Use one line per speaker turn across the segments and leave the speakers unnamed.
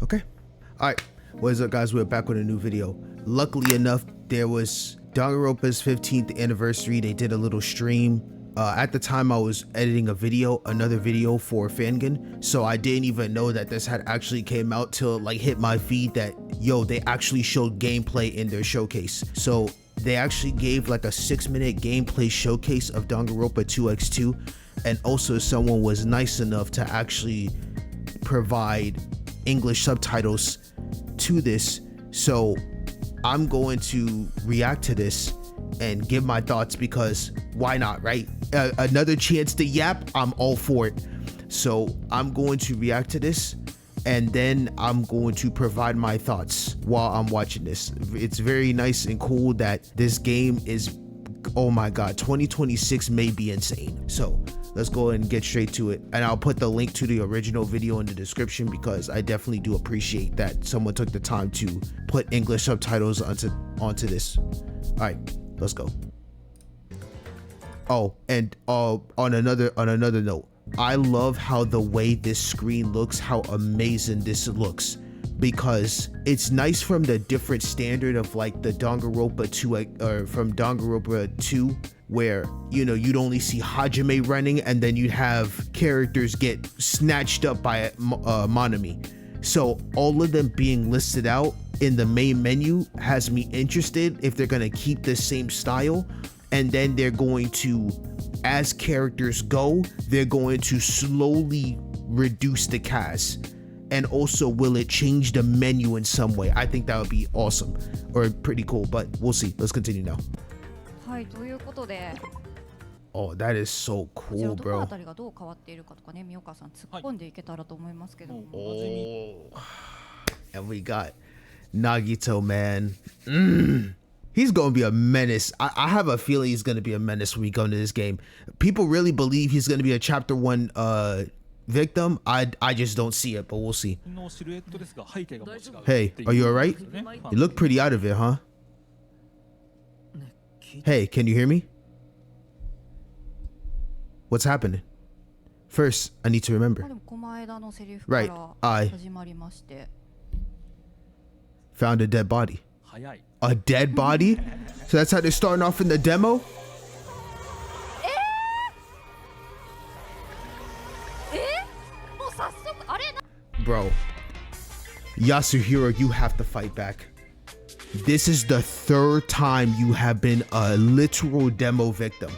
Okay. All right. What is up, guys? We're back with a new video. Luckily enough, there was Danganronpa's 15th anniversary. They did a little stream. At the time, I was editing another video for Fangan, so I didn't even know that this had actually came out till like hit my feed that, yo, they actually showed gameplay in their showcase. So they actually gave like a 6-minute gameplay showcase of Danganronpa 2x2, and also someone was nice enough to actually provide English subtitles to this. So I'm going to react to this and give my thoughts, because why not, right? Another chance to yap, I'm all for it. So I'm going to react to this, and then I'm going to provide my thoughts while I'm watching this. It's very nice and cool that this game is, oh my god, 2026 may be insane. So let's go ahead and get straight to it, and I'll put the link to the original video in the description, because I definitely do appreciate that someone took the time to put English subtitles onto this. All right, let's go. Oh, and on another note, I love how the way this screen looks, how amazing this looks, because it's nice from the different standard of like the Danganronpa 2 or from Danganronpa 2, where, you know, you'd only see Hajime running and then you'd have characters get snatched up by Monami. So all of them being listed out in the main menu has me interested if they're going to keep the same style, and then they're going to, as characters go, they're going to slowly reduce the cast. And also, will it change the menu in some way? I think that would be awesome, or pretty cool, but we'll see. Let's continue now. Oh, that is so cool, bro. Oh, and we got Nagito, man. He's gonna be a menace. I have a feeling he's gonna be a menace when we go into this game. People really believe he's gonna be a chapter 1 victim. I just don't see it, but we'll see. Hey, are you alright? You look pretty out of it, huh? Hey, can you hear me? What's happening? First, I need to remember. Right, I found a dead body. A dead body? So that's how they're starting off in the demo? Bro, Yasuhiro, you have to fight back. This is the 3rd time you have been a literal demo victim.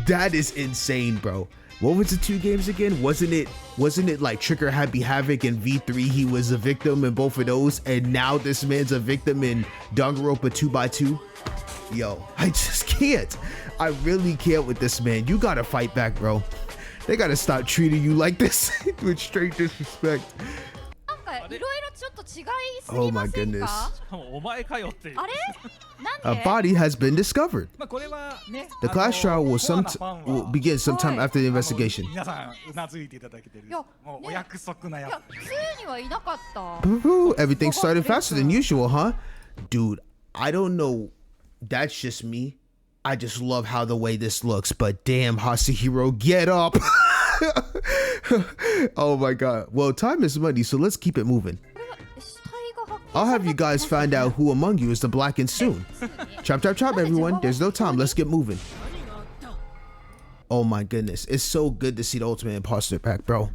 That is insane, bro. What was the 2 games again? Wasn't it like Trigger Happy Havoc and V3? He was a victim in both of those, and now this man's a victim in Danganronpa 2x2. Yo, I just can't. I really can't with this man. You gotta fight back, bro. They gotta stop treating you like this with straight disrespect. Oh my goodness. A body has been discovered. The class trial will begin sometime after the investigation. Everything started faster than usual, huh? Dude, I don't know. That's just me. I just love how the way this looks, but damn, Yasuhiro, get up. Oh my god. Well, time is money, so let's keep it moving. I'll have you guys find out who among you is the Blackened soon. Chop, chop, chop, everyone. There's no time. Let's get moving. Oh my goodness. It's so good to see the Ultimate Imposter back, bro.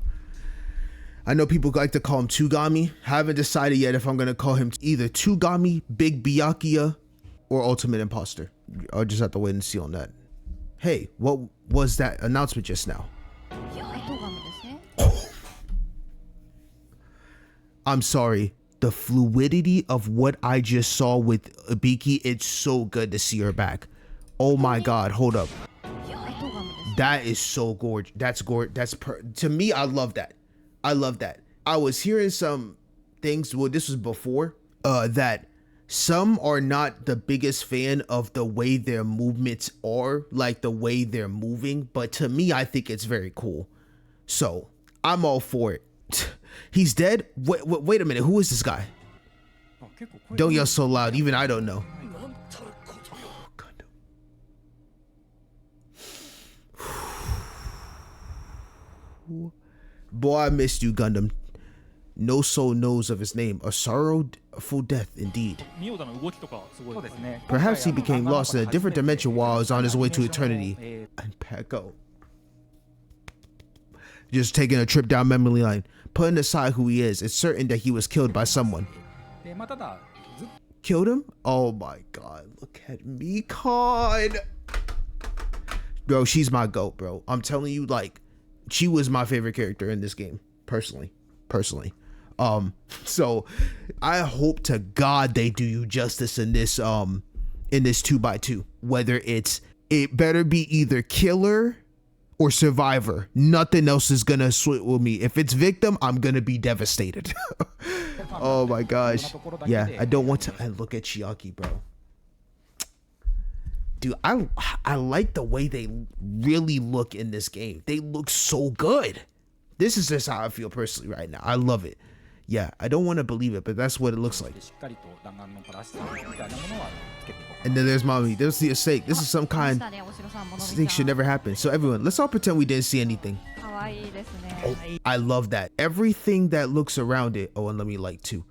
I know people like to call him Tugami. Haven't decided yet if I'm going to call him either Tugami, Big Byakuya, or Ultimate Imposter. I'll just have to wait and see on that. Hey, what was that announcement just now? I'm sorry. The fluidity of what I just saw with Ibiki, it's so good to see her back. Oh my god, hold up. That is so gorgeous. That's gorgeous. To me, I love that. I love that. I was hearing some things, well, this was before, that some are not the biggest fan of the way their movements are, like the way they're moving, but to me, I think it's very cool. So, I'm all for it. He's dead? Wait a minute, who is this guy? Don't yell so loud, even I don't know. Boy, I missed you, Gundam. No soul knows of his name. A sorrowful death indeed. Perhaps he became lost in a different dimension while he was on his way to eternity. And Peko. Just taking a trip down memory lane. Putting aside who he is, it's certain that he was killed by someone. Killed him? Oh my god, look at me, Con. Bro, she's my GOAT, bro. I'm telling you, like, she was my favorite character in this game, personally. So I hope to God they do you justice in this 2x2. Whether it better be either killer or survivor. Nothing else is gonna swit with me. If it's victim, I'm gonna be devastated. Oh my gosh. Yeah, I don't want to. I look at Chiaki, bro. Dude, I like the way they really look in this game. They look so good. This is just how I feel personally right now. I love it. Yeah, I don't want to believe it, but that's what it looks like. And then there's mommy. There's the estate. This is some kind. This thing should never happen. So everyone, let's all pretend we didn't see anything. Oh, I love that. Everything that looks around it. Oh, and let me like too.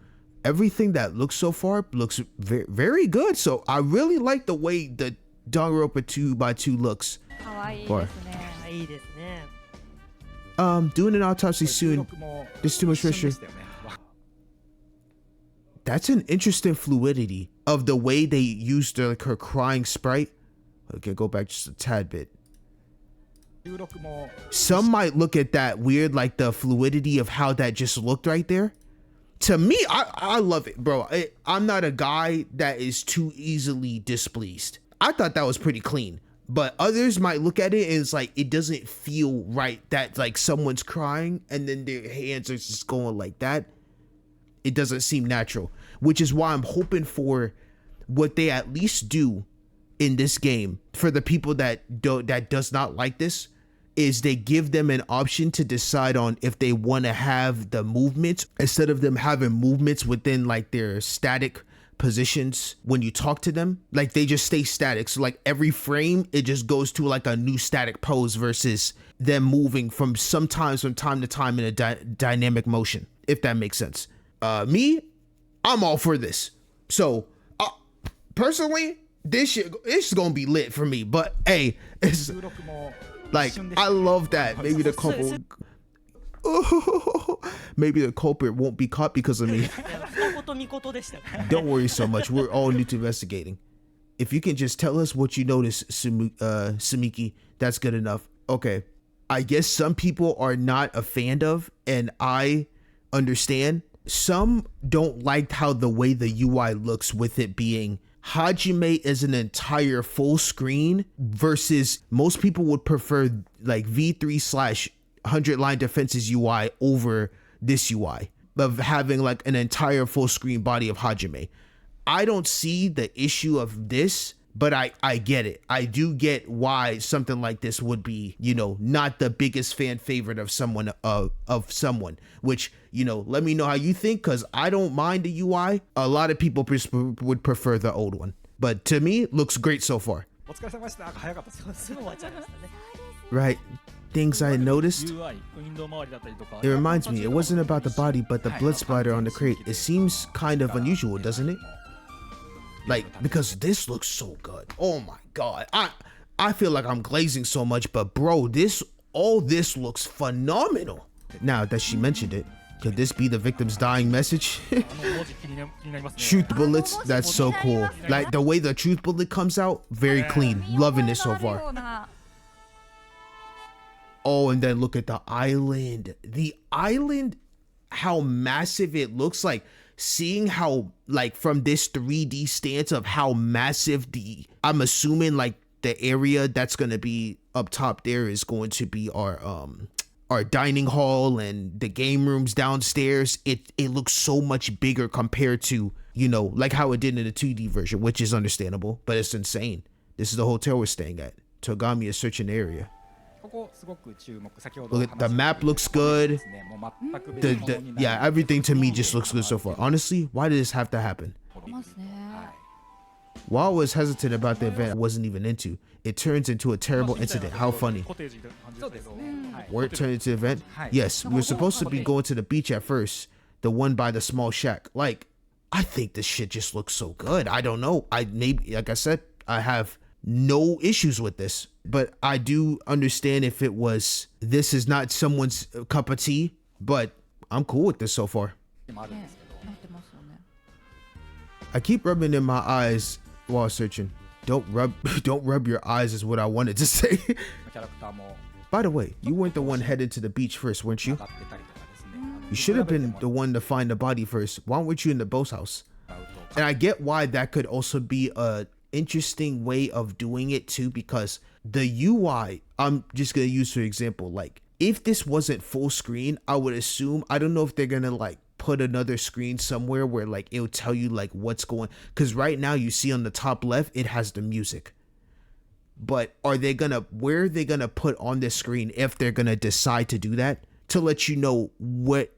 Everything that looks so far looks very, very good. So I really like the way the Danganronpa 2x2 looks. Doing an autopsy soon. There's too much pressure. That's an interesting fluidity of the way they used her crying sprite. Okay, go back just a tad bit. Some might look at that weird, like the fluidity of how that just looked right there. To me, I love it, bro. I'm not a guy that is too easily displeased. I thought that was pretty clean, but others might look at it and it's like, it doesn't feel right that like someone's crying and then their hands are just going like that. It doesn't seem natural, which is why I'm hoping for what they at least do in this game for the people that does not like this is they give them an option to decide on if they want to have the movements instead of them having movements within like their static positions. When you talk to them, like they just stay static. So like every frame, it just goes to like a new static pose versus them moving from time to time in a dynamic motion, if that makes sense. Me, I'm all for this. So personally, this is gonna be lit for me. But hey, it's like I love that. Maybe the couple, maybe the culprit won't be caught because of me. Don't worry so much. We're all new to investigating. If you can just tell us what you noticed, Sumiki, that's good enough. Okay, I guess some people are not a fan of, and I understand. Some don't like how the way the UI looks with it being Hajime is an entire full screen versus most people would prefer like V3/100 line defenses UI over this UI of having like an entire full screen body of Hajime. I don't see the issue of this, but I get it. I do get why something like this would be, you know, not the biggest fan favorite of someone, which, you know, let me know how you think, because I don't mind the UI. A lot of people would prefer the old one, but to me, looks great so far. Right. Things I noticed. It reminds me, it wasn't about the body, but the blood splatter on the crate. It seems kind of unusual, doesn't it? Like, because this looks so good. Oh my god. I feel like I'm glazing so much, but bro, all this looks phenomenal. Now that she mentioned it, could this be the victim's dying message? Truth bullets, that's so cool. Like the way the truth bullet comes out, very clean. Loving it so far. Oh, and then look at the island. The island, how massive it looks. Like seeing how, like from this 3D stance of how massive I'm assuming like the area that's gonna be up top there is going to be our dining hall and the game rooms downstairs. It looks so much bigger compared to, you know, like how it did in the 2D version, which is understandable, but it's insane. This is the hotel we're staying at. Togami is searching the area. Look, the map looks good. Yeah, everything to me just looks good so far. Honestly, why did this have to happen? While I was hesitant about the event I wasn't even into, it turns into a terrible incident. How funny. Where it turned into an event? Yes, we were supposed to be going to the beach at first. the one by the small shack. Like, I think this shit just looks so good. I don't know. Like I said, I have no issues with this, but I do understand if it was, this is not someone's cup of tea, but I'm cool with this so far. I keep rubbing in my eyes while searching. Don't rub your eyes is what I wanted to say. By the way, you weren't the one headed to the beach first, weren't you? You should have been the one to find the body first. Why weren't you in the boss house? And I get why that could also be a interesting way of doing it too, because the UI, I'm just gonna use for example, like if this wasn't full screen, I would assume, I don't know if they're gonna like put another screen somewhere where like it'll tell you like what's going, because right now you see on the top left it has the music, but where are they gonna put on this screen, if they're gonna decide to do that, to let you know what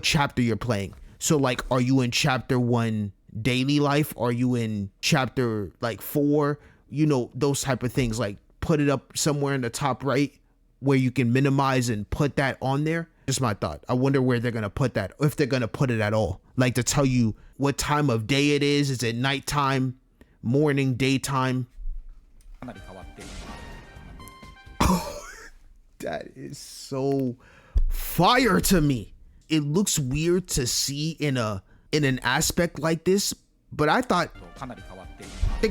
chapter you're playing? So like, are you in chapter 1 daily life? Are you in chapter like 4? You know, those type of things. Like put it up somewhere in the top right where you can minimize and put that on there. Just my thought. I wonder where they're gonna put that, if they're gonna put it at all, like to tell you what time of day it is. Is it nighttime, morning, daytime? That is so fire to me. It looks weird to see in an aspect like this, but I think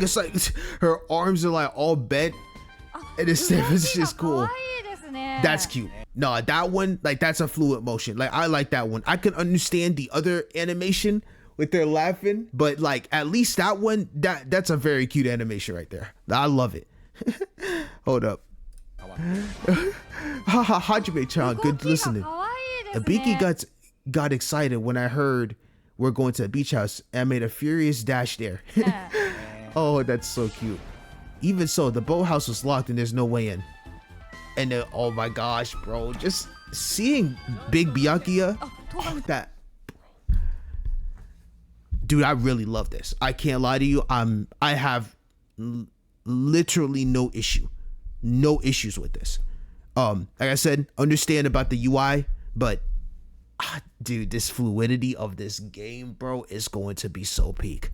it's like her arms are like all bent and it's just cool. That's cute. No, that one, like that's a fluid motion. Like I like that one. I can understand the other animation with their laughing, but like at least that one, that's a very cute animation right there. I love it. Hold up. Haha, Hajime-chan, good listening. Abiki got excited when I heard we're going to the beach house and made a furious dash there. Oh, that's so cute. Even so, the boathouse was locked and there's no way in. And then, oh my gosh, bro, just seeing Big Byakuya, that, bro. Dude, I really love this. I can't lie to you. I have literally no issues with this. Like I said, understand about the UI, but dude, this fluidity of this game, bro, is going to be so peak.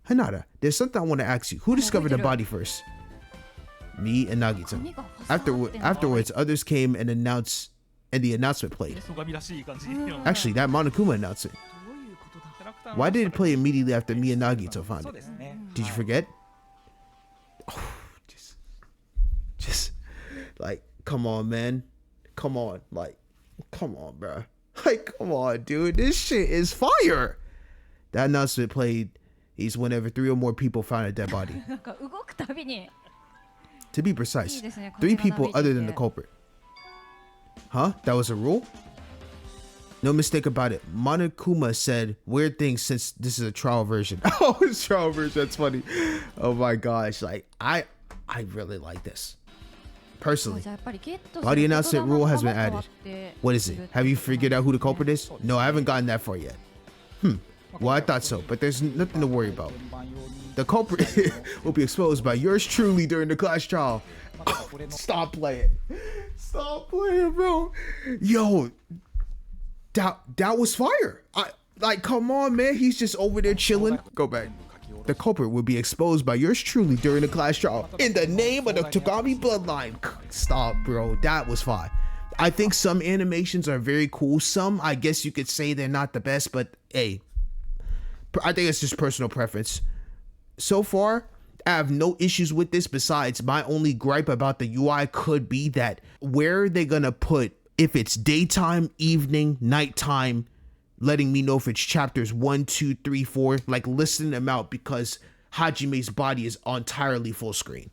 Hanada, there's something I want to ask you. Who discovered the body first? Me and Nagito. Afterwards, others came and announced, and the announcement played. Actually, that Monokuma announcement. Why did it play immediately after me and Nagito found it? Did you forget? Oh, just like, come on, man. Come on, like, come on, bro. Like, come on, dude. This shit is fire. That announcement played. He's whenever 3 or more people found a dead body. To be precise, 3 people other than the culprit. Huh? That was a rule? No mistake about it. Monokuma said weird things since this is a trial version. Oh, it's trial version. That's funny. Oh my gosh. Like, I really like this. Personally, body announcement rule has been added. What is it? Have you figured out who the culprit is? No, I haven't gotten that far yet. Well, I thought so, but there's nothing to worry about. The culprit will be exposed by yours truly during the class trial. Oh, stop playing. Stop playing, bro. Yo, that was fire. Like, come on, man. He's just over there chilling. Go back. The culprit will be exposed by yours truly during the class trial in the name of the Togami bloodline. Stop, bro. That was fire. I think some animations are very cool. Some, I guess you could say they're not the best, but hey, I think it's just personal preference. So far, I have no issues with this. Besides, my only gripe about the UI could be that where are they gonna put, if it's daytime, evening, nighttime, letting me know if it's chapters 1, 2, 3, 4, like listing them out, because Hajime's body is entirely full screen.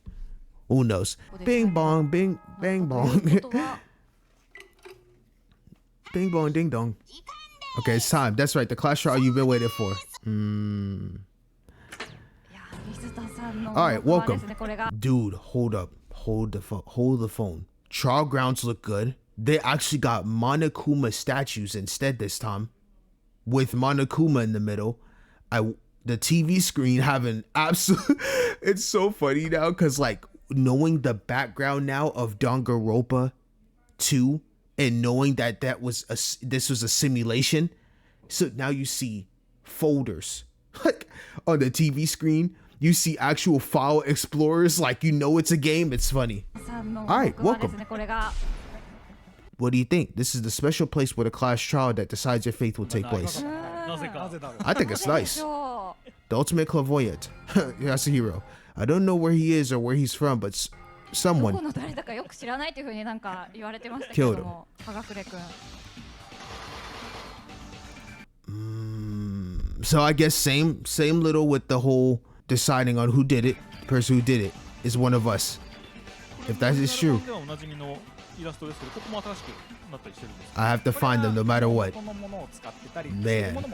Who knows? Bing bong, bing, bang bong. Bing bong, ding dong. Okay, it's time. That's right, the class trial you've been waiting for. Alright, welcome. Dude, hold up. Hold the phone. Trial grounds look good. They actually got Monokuma statues instead this time, with Monokuma in the middle. The TV screen having absolute. It's so funny now because like knowing the background now of Danganronpa 2 and knowing that this was a simulation, So now you see folders. Like on the TV screen, you see actual file explorers, like you know it's a game. It's funny. Alright, welcome. What do you think? This is the special place where the class trial that decides your fate will take place. I think it's nice. The ultimate clairvoyant. Yasuhiro. I don't know where he is or where he's from, but someone killed him. So I guess same little with the whole deciding on who did it. The person who did it is one of us. If that is true, I have to find them no matter what. Man.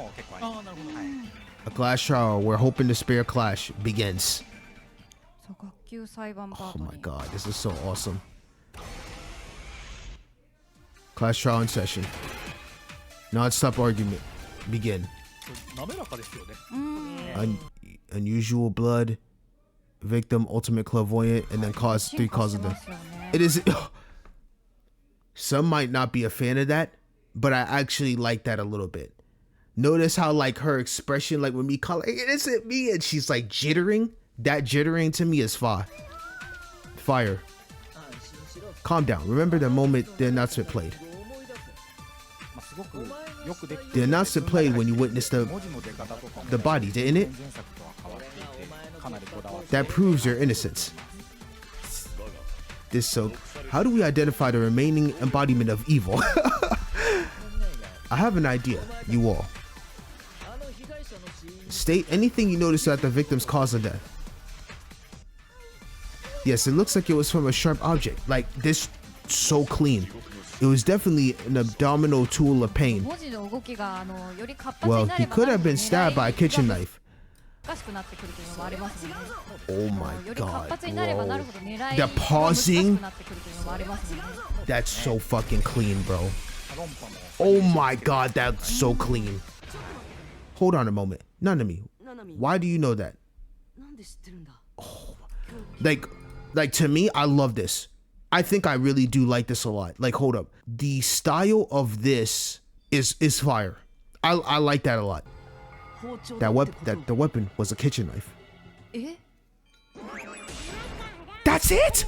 A class trial where Hope and Despair clash begins. Oh my god, this is so awesome. Class trial in session. Non-stop argument. Begin. Unusual blood. Victim, ultimate clairvoyant, and then cause 3 causes of death. It is. Some might not be a fan of that, but I actually like that a little bit. Notice how like her expression, like when me calling it isn't me, and she's like jittering. That jittering to me is fire. Calm down. Remember the moment the announcement played. The announcement played when you witnessed the body, didn't it? That proves your innocence. This so. How do we identify the remaining embodiment of evil? I have an idea, you all. State anything you notice about the victim's cause of death. Yes, it looks like it was from a sharp object. Like this, so clean. It was definitely an abdominal tool of pain. Well, he could have been stabbed by a kitchen knife. Oh my god, bro. The pausing. That's so fucking clean, bro. Oh my god, that's so clean. Hold on a moment. Nanami, why do you know that? Oh, like to me, I love this. I think I really do like this a lot. Like, hold up. The style of this is fire. I like that a lot. That the weapon was a kitchen knife. That's it?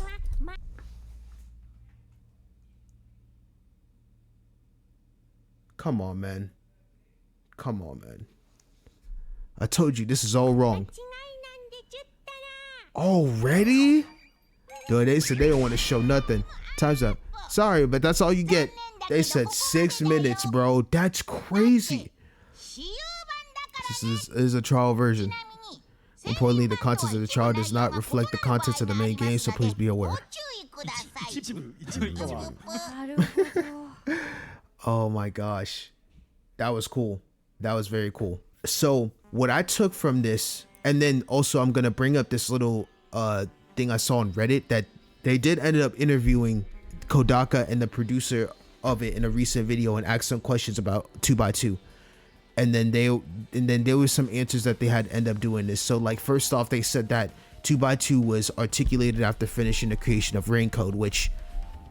Come on, man. Come on, man. I told you this is all wrong. Already? Dude, they said they don't want to show nothing. Time's up. Sorry, but that's all you get. They said 6 minutes, bro. That's crazy. This is a trial version. Importantly, the contents of the trial does not reflect the contents of the main game, so please be aware. Oh my gosh. That was cool. That was very cool. So what I took from this, and then also I'm going to bring up this little thing I saw on Reddit that they did end up interviewing Kodaka and the producer of it in a recent video and asked some questions about 2x2. And then there was some answers that they had end up doing this. So like, first off, they said that 2x2 was articulated after finishing the creation of Raincode, which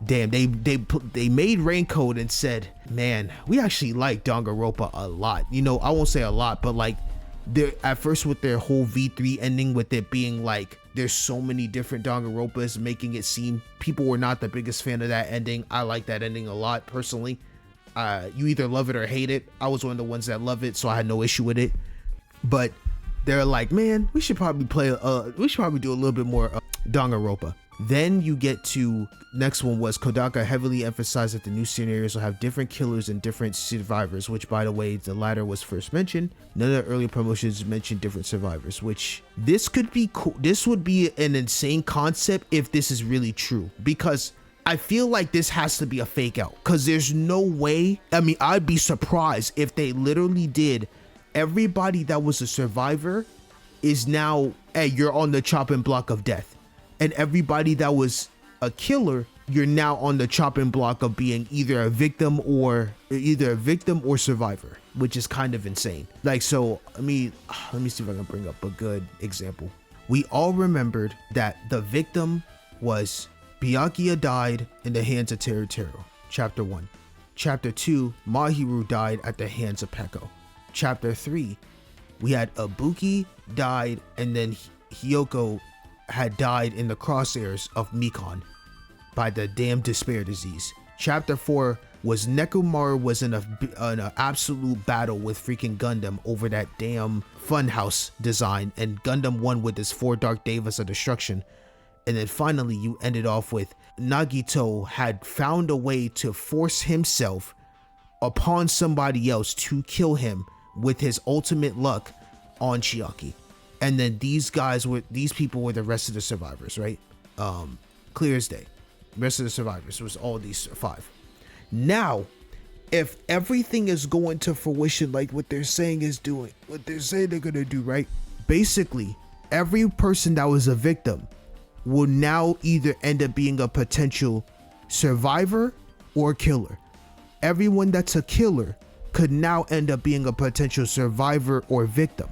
damn, they made Raincode and said, man, we actually like Danganronpa a lot. You know, I won't say a lot, but like they're at first with their whole V3 ending, with it being like there's so many different Danganronpas, making it seem people were not the biggest fan of that ending. I like that ending a lot personally. You either love it or hate it. I was one of the ones that love it, so I had no issue with it. But they're like, man, we should probably do a little bit more Danganronpa. Then you get to, next one was Kodaka heavily emphasized that the new scenarios will have different killers and different survivors, which by the way, the latter was first mentioned. None of the earlier promotions mentioned different survivors, which this could be cool. This would be an insane concept if this is really true, because I feel like this has to be a fake out, because there's no way. I mean, I'd be surprised if they literally did everybody that was a survivor is now, hey, you're on the chopping block of death. And everybody that was a killer, you're now on the chopping block of being either a victim or survivor, which is kind of insane. Like, so let me see if I can bring up a good example. We all remembered that the victim was Byakuya died in the hands of Teruteru, chapter 1. Chapter 2, Mahiru died at the hands of Peko. chapter 3, we had Ibuki died, and then Hyoko had died in the crosshairs of Mikon by the damn despair disease. Chapter 4 was Nekomaru was in an absolute battle with freaking Gundam over that damn funhouse design, and Gundam won with his 4 Dark Devas of destruction. And then finally you ended off with Nagito had found a way to force himself upon somebody else to kill him with his ultimate luck on Chiaki. And then these people were the rest of the survivors, right? Clear as day. Rest of the survivors was all these 5. Now, if everything is going to fruition like what they're saying they're gonna do, right? Basically, every person that was a victim will now either end up being a potential survivor or killer. Everyone that's a killer could now end up being a potential survivor or victim.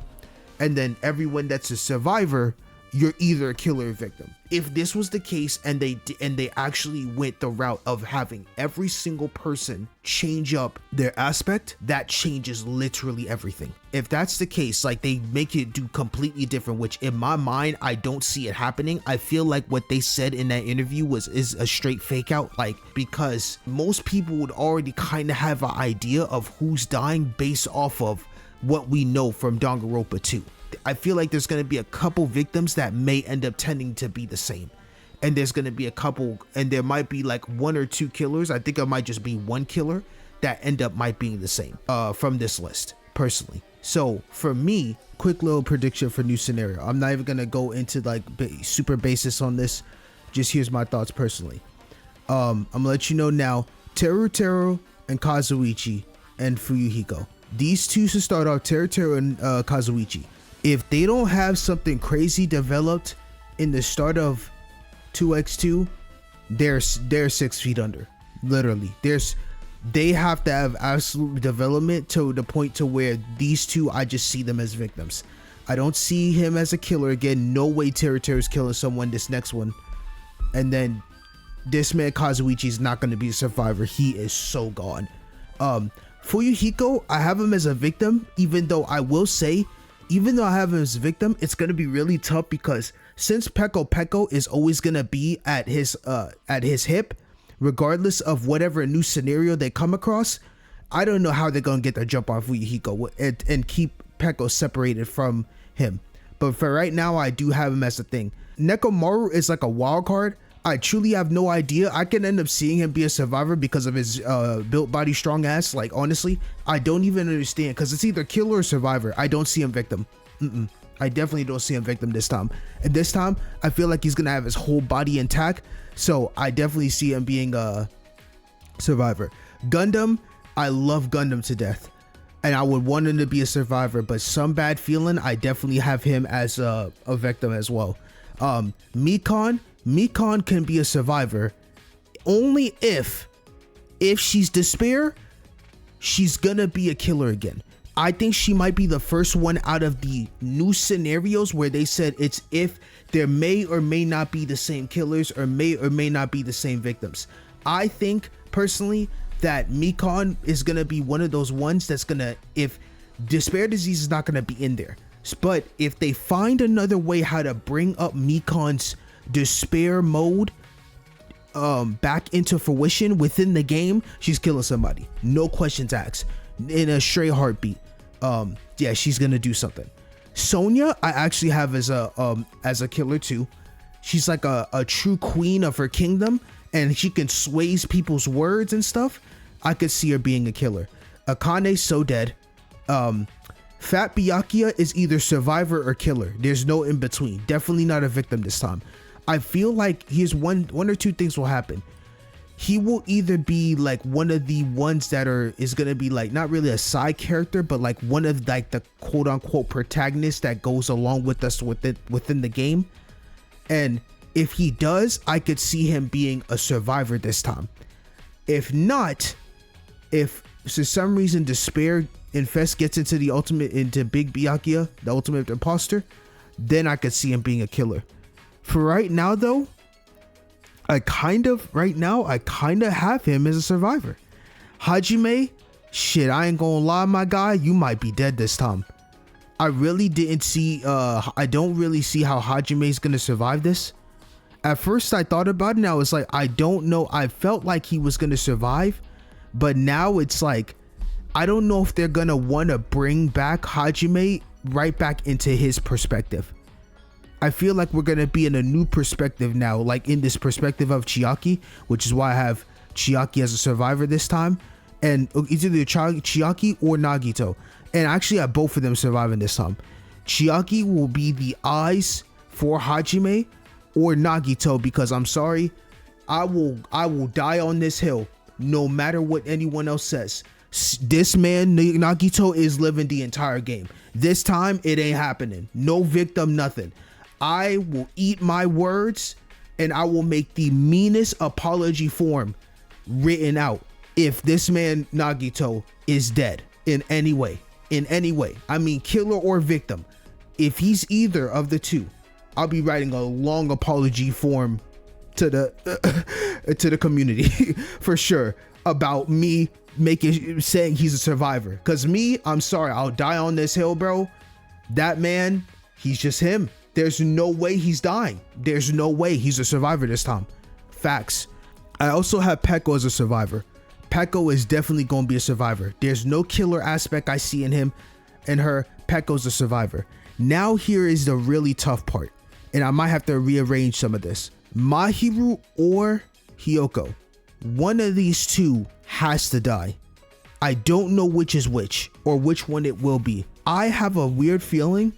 And then everyone that's a survivor, you're either a killer or victim. If this was the case and they actually went the route of having every single person change up their aspect, that changes literally everything. If that's the case, like they make it do completely different, which in my mind, I don't see it happening. I feel like what they said in that interview is a straight fake out, like, because most people would already kind of have an idea of who's dying based off of what we know from Danganronpa 2. I feel like there's going to be a couple victims that may end up tending to be the same. And there's going to be a couple, and there might be like 1 or 2 killers. I think it might just be 1 killer that end up might being the same from this list, personally. So for me, quick little prediction for new scenario. I'm not even going to go into like super basis on this. Just here's my thoughts personally. I'm going to let you know now, Teruteru and Kazuichi and Fuyuhiko. These two should start off, Teruteru and Kazuichi. If they don't have something crazy developed in the start of 2x2, they're 6 feet under. Literally, they have to have absolute development to the point to where these two, I just see them as victims. I don't see him as a killer again. No way Teruteru's killing someone this next one. And then this man Kazuichi is not going to be a survivor. He is so gone. Fuyuhiko, I have him as a victim, even though I will say, even though I have him as a victim, it's going to be really tough because since Peko is always going to be at his hip, regardless of whatever new scenario they come across, I don't know how they're going to get the jump on Fuyuhiko and keep Peko separated from him. But for right now, I do have him as a thing. Nekomaru is like a wild card. I truly have no idea. I can end up seeing him be a survivor because of his built body, strong ass. Like, honestly, I don't even understand because it's either killer or survivor. I don't see him victim. I definitely don't see him victim this time. And this time, I feel like he's going to have his whole body intact. So I definitely see him being a survivor. Gundam, I love Gundam to death. And I would want him to be a survivor. But some bad feeling, I definitely have him as a victim as well. Mikon can be a survivor only if she's despair, she's gonna be a killer again. I think she might be the first one out of the new scenarios where they said it's if there may or may not be the same killers or may not be the same victims. I think personally that Mikon is gonna be one of those ones that's gonna, if despair disease is not gonna be in there, but if they find another way how to bring up Mikon's despair mode back into fruition within the game, she's killing somebody, no questions asked, in a straight heartbeat. Yeah, she's gonna do something. Sonya, I actually have as a killer too. She's like a true queen of her kingdom, and she can sway people's words and stuff. I could see her being a killer. Akane's so dead. Fat Byakuya is either survivor or killer. There's no in between. Definitely not a victim this time. I feel like here's one or two things will happen. He will either be like one of the ones that is gonna be like not really a side character, but like one of like the quote unquote protagonists that goes along with us within the game. And if he does, I could see him being a survivor this time. If not, if for some reason despair infest gets into Big Byakuya, the ultimate imposter, then I could see him being a killer. For right now though, I kind of have him as a survivor. Hajime, Shit, I ain't gonna lie, my guy, you might be dead this time. I really didn't see, I don't really see how Hajime is gonna survive this. At first I thought about it and I was like, I don't know. I felt like he was gonna survive, but now it's like, I don't know if they're gonna wanna bring back Hajime right back into his perspective. I feel like we're gonna be in a new perspective now, like in this perspective of Chiaki, which is why I have Chiaki as a survivor this time. And it's either Chiaki or Nagito. And actually I have both of them surviving this time. Chiaki will be the eyes for Hajime or Nagito, because I'm sorry, I will die on this hill no matter what anyone else says. This man, Nagito, is living the entire game. This time it ain't happening. No victim, nothing. I will eat my words and I will make the meanest apology form written out if this man Nagito is dead in any way. I mean, killer or victim. If he's either of the two, I'll be writing a long apology form to the community for sure about me saying he's a survivor. Cause me, I'm sorry, I'll die on this hill, bro. That man, he's just him. There's no way he's dying. There's no way he's a survivor this time. Facts. I also have Peko as a survivor. Peko is definitely going to be a survivor. There's no killer aspect I see in him and her. Peko's a survivor. Now here is the really tough part, and I might have to rearrange some of this. Mahiru or Hyoko. One of these two has to die. I don't know which is which or which one it will be. I have a weird feeling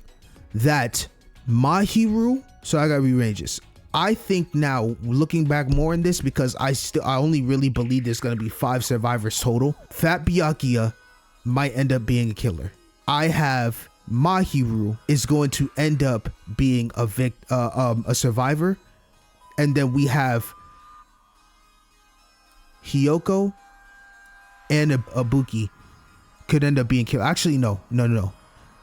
that Mahiru, so I gotta rearrange this. I think now, looking back more in this, because I only really believe there's gonna be 5 survivors total. Fat Byakuya might end up being a killer. I have Mahiru is going to end up being a survivor, and then we have Hyoko and Ibuki could end up being killed. Actually, no.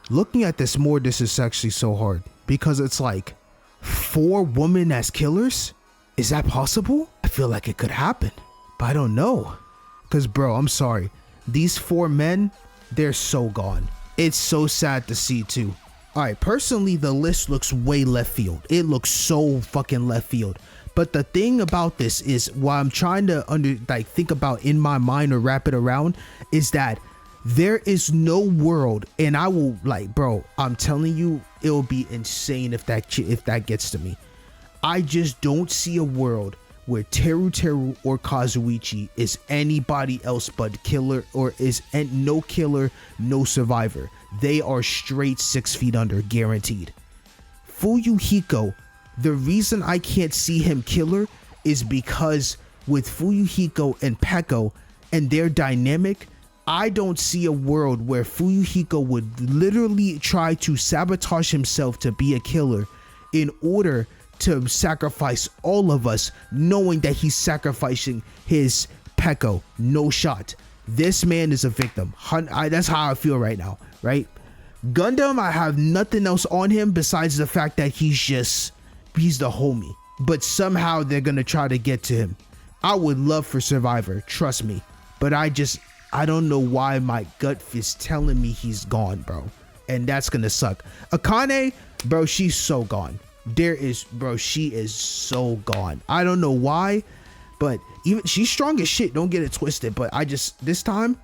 Looking at this more, this is actually so hard, because it's like 4 women as killers. Is that possible? I feel like it could happen, but I don't know. Cause bro, I'm sorry, these 4 men, they're so gone. It's so sad to see too. All right, personally, the list looks way left field. It looks so fucking left field. But the thing about this is, what I'm trying to think about in my mind or wrap it around, is that there is no world, and I will, like, bro, I'm telling you, it'll be insane if that gets to me. I just don't see a world where Teru or Kazuichi is anybody else but killer, or is no killer, no survivor. They are straight 6 feet under, guaranteed. Fuyuhiko, the reason I can't see him killer is because with Fuyuhiko and Peko and their dynamic, I don't see a world where Fuyuhiko would literally try to sabotage himself to be a killer in order to sacrifice all of us, knowing that he's sacrificing his Peko. No shot. This man is a victim. That's how I feel right now, right? Gundam, I have nothing else on him besides the fact that he's the homie. But somehow they're gonna try to get to him. I would love for Survivor, trust me. But I don't know why my gut is telling me he's gone, bro. And that's gonna suck. Akane, bro, she's so gone. She is so gone. I don't know why, but even she's strong as shit, don't get it twisted. But this time,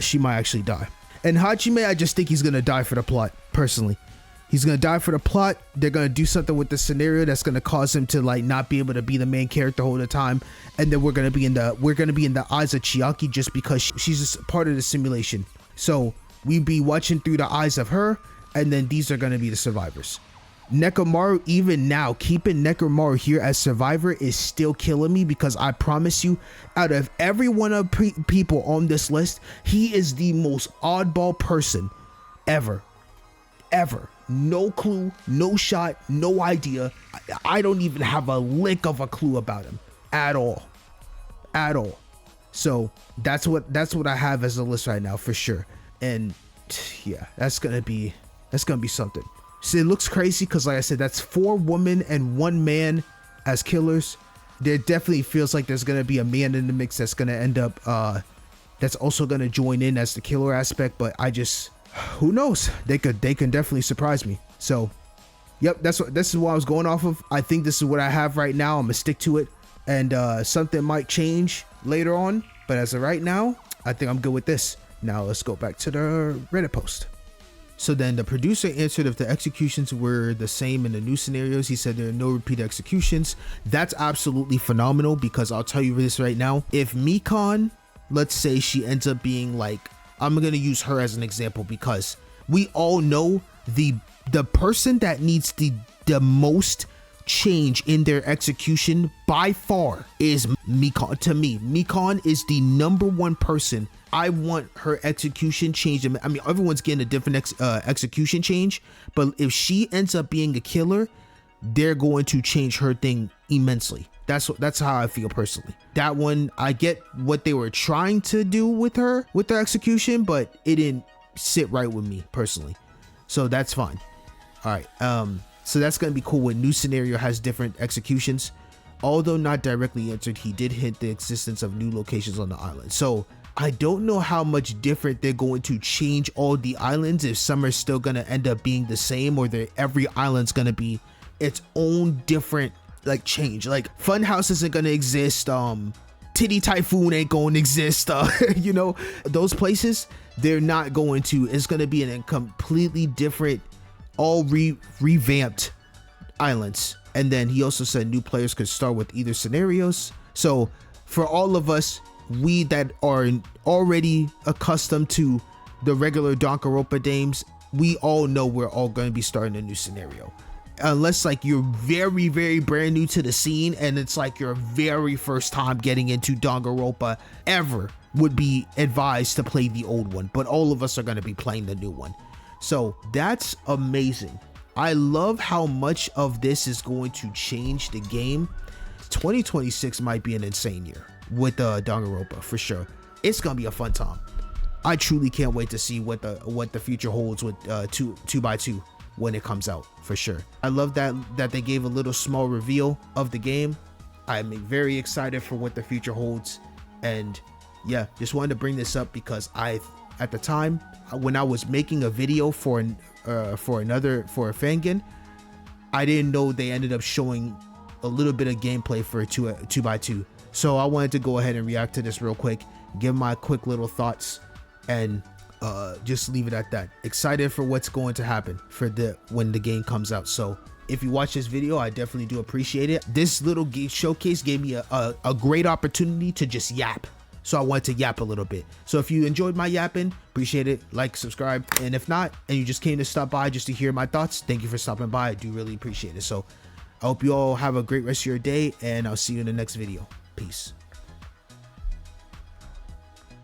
she might actually die. And Hajime, I just think he's gonna die for the plot, personally. He's gonna die for the plot. They're gonna do something with the scenario that's gonna cause him to like not be able to be the main character all the time, and then we're gonna be in the eyes of Chiaki just because she's just part of the simulation. So we be watching through the eyes of her, and then these are gonna be the survivors. Nekomaru, even now, keeping Nekomaru here as survivor is still killing me, because I promise you, out of every one of people on this list, he is the most oddball person ever. No clue, no shot, no idea. I don't even have a lick of a clue about him at all. So that's what I have as a list right now for sure. And yeah, that's gonna be something. So it looks crazy because, like I said, that's 4 women and 1 man as killers. There definitely feels like there's gonna be a man in the mix that's gonna end up that's also gonna join in as the killer aspect, but I just, who knows? They can definitely surprise me. So yep, this is what I was going off of. I think this is what I have right now. I'm gonna stick to it, and something might change later on, but as of right now, I think I'm good with this. Now let's go back to the Reddit post. So then the producer answered if the executions were the same in the new scenarios. He said there are no repeat executions. That's absolutely phenomenal, because I'll tell you this right now. If Mikon, let's say she ends up being like, I'm going to use her as an example, because we all know the person that needs the most change in their execution by far is Mikon. To me, Mikon is the #1 person. I want her execution changed. I mean, everyone's getting a different execution change, but if she ends up being a killer, they're going to change her thing immensely. That's how I feel personally. That one, I get what they were trying to do with her with the execution, but it didn't sit right with me personally. So that's fine. All right. So that's going to be cool when new scenario has different executions. Although not directly answered, he did hint the existence of new locations on the island. So I don't know how much different they're going to change all the islands, if some are still going to end up being the same, or every island's going to be its own different like change. Like Funhouse isn't going to exist. Titty Typhoon ain't going to exist. You know, those places, they're not going to. It's going to be a completely different, all revamped islands. And then he also said new players could start with either scenarios. So for all of us, we that are already accustomed to the regular Danganronpa games, we all know we're all going to be starting a new scenario. Unless like you're very, very brand new to the scene and it's like your very first time getting into Danganronpa ever, would be advised to play the old one. But all of us are going to be playing the new one. So that's amazing. I love how much of this is going to change the game. 2026 might be an insane year with Danganronpa for sure. It's gonna be a fun time. I truly can't wait to see what the future holds with 2x2 when it comes out for sure. I love that they gave a little small reveal of the game. I'm very excited for what the future holds, and yeah, just wanted to bring this up because at the time when I was making a video for a fangin, I didn't know they ended up showing a little bit of gameplay for a 2x2. So I wanted to go ahead and react to this real quick, give my quick little thoughts, and just leave it at that. Excited for what's going to happen for when the game comes out. So if you watch this video, I definitely do appreciate it. This little showcase gave me a great opportunity to just yap. So I wanted to yap a little bit. So if you enjoyed my yapping, appreciate it. Like, subscribe. And if not, and you just came to stop by just to hear my thoughts, thank you for stopping by. I do really appreciate it. So I hope you all have a great rest of your day, and I'll see you in the next video. Peace.